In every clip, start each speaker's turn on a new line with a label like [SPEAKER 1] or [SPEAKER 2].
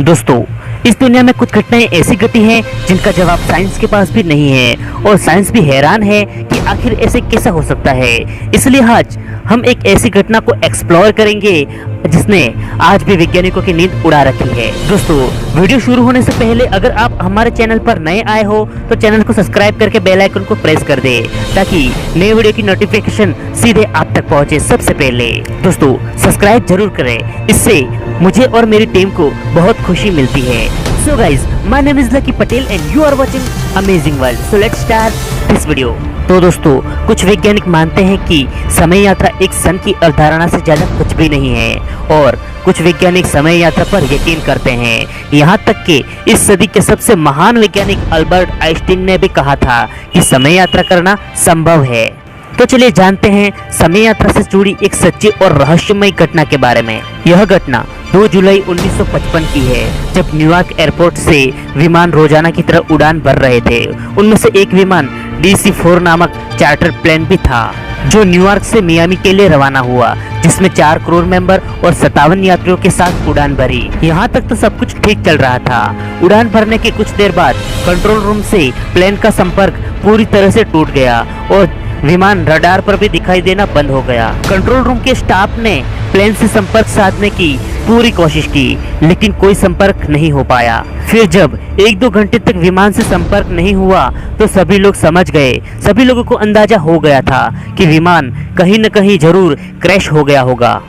[SPEAKER 1] दोस्तों, इस दुनिया में कुछ घटनाएं ऐसी घटी हैं जिनका जवाब साइंस के पास भी नहीं है और साइंस भी हैरान है कि आखिर ऐसे कैसा हो सकता है। इसलिए आज हम एक ऐसी घटना को एक्सप्लोर करेंगे जिसने आज भी वैज्ञानिकों की नींद उड़ा रखी है। दोस्तों, वीडियो शुरू होने से पहले अगर आप हमारे चैनल पर नए आए हो तो चैनल को सब्सक्राइब करके बेल आइकन को प्रेस कर दे ताकि नए वीडियो की नोटिफिकेशन सीधे आप तक पहुंचे सबसे पहले। दोस्तों, सब्सक्राइब जरूर करें, इससे मुझे और मेरी टीम को बहुत खुशी मिलती है। So guys, my name is Lucky Patel and you are watching Amazing World. So let's start this video. तो दोस्तों, कुछ वैज्ञानिक मानते हैं कि समय यात्रा एक सन की अवधारणा से ज्यादा कुछ भी नहीं है और कुछ वैज्ञानिक समय यात्रा पर यकीन करते हैं। यहाँ तक कि इस सदी के सबसे महान वैज्ञानिक अल्बर्ट आइंस्टीन ने भी कहा था कि समय यात्रा करना संभव है। तो चलिए जानते हैं समय यात्रा से जुड़ी एक सच्ची और रहस्यमय घटना के बारे में। यह घटना 2 जुलाई 1955 की है, जब न्यूयॉर्क एयरपोर्ट से विमान रोजाना की तरह उड़ान भर रहे थे। उनमें से एक विमान DC-4 नामक चार्टर प्लेन भी था जो न्यूयॉर्क से मियामी के लिए रवाना हुआ, जिसमें 4 क्रू मेंबर और 57 यात्रियों के साथ उड़ान भरी। यहाँ तक तो सब कुछ ठीक चल रहा था। उड़ान भरने के कुछ देर बाद कंट्रोल रूम से प्लेन का संपर्क पूरी तरह से टूट गया और विमान रडार पर भी दिखाई देना बंद हो गया। कंट्रोल रूम के स्टाफ ने प्लेन से संपर्क साधने की पूरी कोशिश की, लेकिन कोई संपर्क नहीं हो पाया। फिर जब 1-2 घंटे तक विमान से संपर्क नहीं हुआ तो सभी लोग समझ गए, सभी लोगों को अंदाजा हो गया था कि विमान कहीं न कहीं जरूर क्रैश हो गया होगा।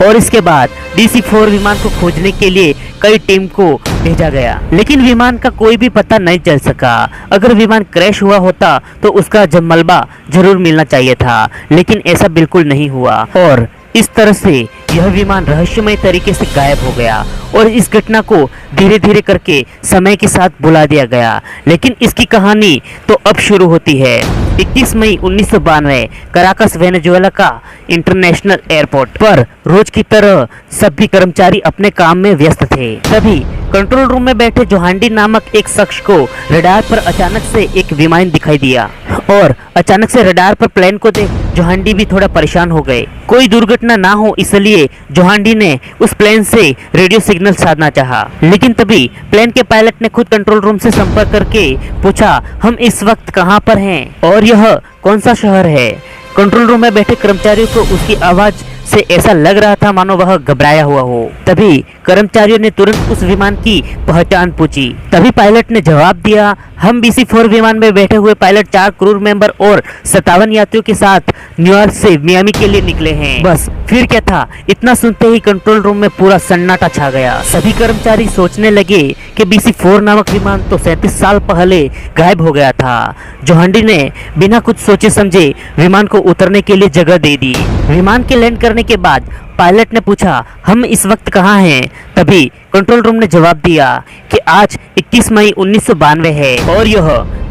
[SPEAKER 1] और इसके बाद DC-4 विमान को खोजने के लिए कई टीम को भेजा गया, लेकिन विमान का कोई भी पता नहीं चल सका। अगर विमान क्रैश हुआ होता तो उसका मलबा जरूर मिलना चाहिए था, लेकिन ऐसा बिल्कुल नहीं हुआ और इस तरह से यह विमान रहस्यमय तरीके से गायब हो गया और इस घटना को धीरे धीरे करके समय के साथ भुला दिया गया। लेकिन इसकी कहानी तो अब शुरू होती है। 21 मई 1992 कराकस वेनेजुएला का इंटरनेशनल एयरपोर्ट पर रोज की तरह सभी कर्मचारी अपने काम में व्यस्त थे। तभी कंट्रोल रूम में बैठे जोहांडी नामक एक शख्स को रडार पर अचानक से एक विमान दिखाई दिया और अचानक से रडार पर प्लेन को देख जोहांडी भी थोड़ा परेशान हो गए। कोई दुर्घटना ना हो इसलिए जोहांडी ने उस प्लेन से रेडियो सिग्नल साधना चाहा, लेकिन तभी प्लेन के पायलट ने खुद कंट्रोल रूम से संपर्क करके पूछा, हम इस वक्त कहां पर हैं और यह कौन सा शहर है। कंट्रोल रूम में बैठे कर्मचारियों को उसकी आवाज से ऐसा लग रहा था मानो वह घबराया हुआ हो। तभी कर्मचारियों ने तुरंत उस विमान की पहचान पूछी। तभी पायलट ने जवाब दिया, हम DC-4 विमान में बैठे हुए पायलट 4 क्रू मेंबर और 57 यात्रियों के साथ न्यूयॉर्क से मियामी के लिए निकले हैं। बस फिर क्या था, इतना सुनते ही कंट्रोल रूम में पूरा सन्नाटा छा गया। सभी कर्मचारी सोचने लगे कि DC-4 नामक विमान तो 37 साल पहले गायब हो गया था। जोहांडी ने बिना कुछ सोचे समझे विमान को उतरने के लिए जगह दे दी। विमान के लैंड करने के बाद पायलट ने पूछा, हम इस वक्त कहाँ हैं। तभी कंट्रोल रूम ने जवाब दिया कि आज 21 मई 1992 है और यह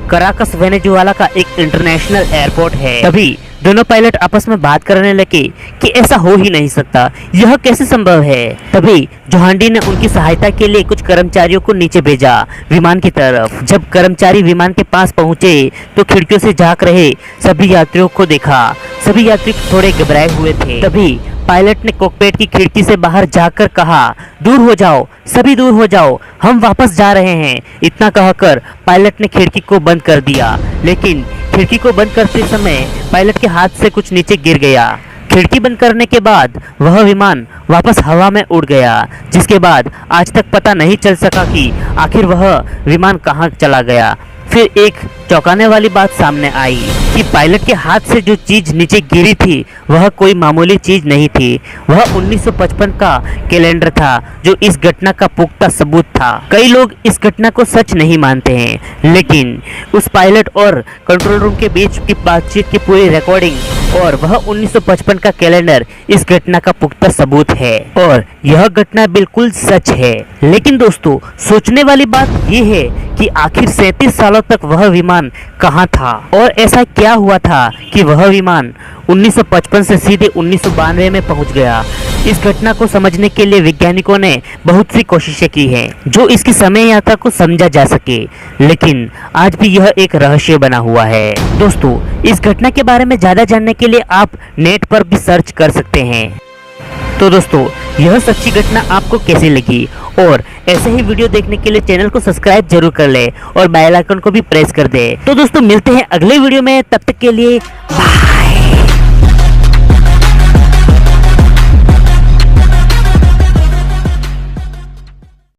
[SPEAKER 1] कराकस वेनेजुएला का एक इंटरनेशनल एयरपोर्ट है। तभी दोनों पायलट आपस में बात करने लगे कि ऐसा हो ही नहीं सकता, यह कैसे संभव है। तभी जोहांडी ने उनकी सहायता के लिए कुछ कर्मचारियों को नीचे भेजा विमान की तरफ। जब कर्मचारी विमान के पास पहुंचे तो खिड़कियों से झांक रहे सभी यात्रियों को देखा। सभी यात्री थोड़े घबराए हुए थे। तभी पायलट ने कॉकपिट की खिड़की से बाहर जाकर कहा, दूर हो जाओ, सभी दूर हो जाओ, हम वापस जा रहे हैं। इतना कहकर पायलट ने खिड़की को बंद कर दिया, लेकिन खिड़की को बंद करते समय पायलट के हाथ से कुछ नीचे गिर गया। खिड़की बंद करने के बाद वह विमान वापस हवा में उड़ गया, जिसके बाद आज तक पता नहीं चल सका कि आखिर वह विमान कहाँ चला गया। फिर एक चौंकाने वाली बात सामने आई कि पायलट के हाथ से जो चीज नीचे गिरी थी वह कोई मामूली चीज नहीं थी, वह 1955 का कैलेंडर था जो इस घटना का पुख्ता सबूत था। कई लोग इस घटना को सच नहीं मानते हैं, लेकिन उस पायलट और कंट्रोल रूम के बीच की बातचीत की पूरी रिकॉर्डिंग और वह 1955 का कैलेंडर इस घटना का पुख्ता सबूत है और यह घटना बिल्कुल सच है। लेकिन दोस्तों, सोचने वाली बात यह है कि आखिर 37 सालों तक वह विमान कहाँ था और ऐसा क्या हुआ था कि वह विमान 1955 से सीधे 1992 में पहुंच गया। इस घटना को समझने के लिए वैज्ञानिकों ने बहुत सी कोशिशें की हैं जो इसकी समय यात्रा को समझा जा सके, लेकिन आज भी यह एक रहस्य बना हुआ है। दोस्तों, इस घटना के बारे में ज्यादा जानने के लिए आप नेट पर भी सर्च कर सकते हैं। तो दोस्तों यह सच्ची घटना आपको कैसी लगी, और ऐसे ही वीडियो देखने के लिए चैनल को सब्सक्राइब जरूर कर ले और बेल आइकन को भी प्रेस कर दे। तो दोस्तों मिलते हैं अगले वीडियो में, तब तक के लिए बाय।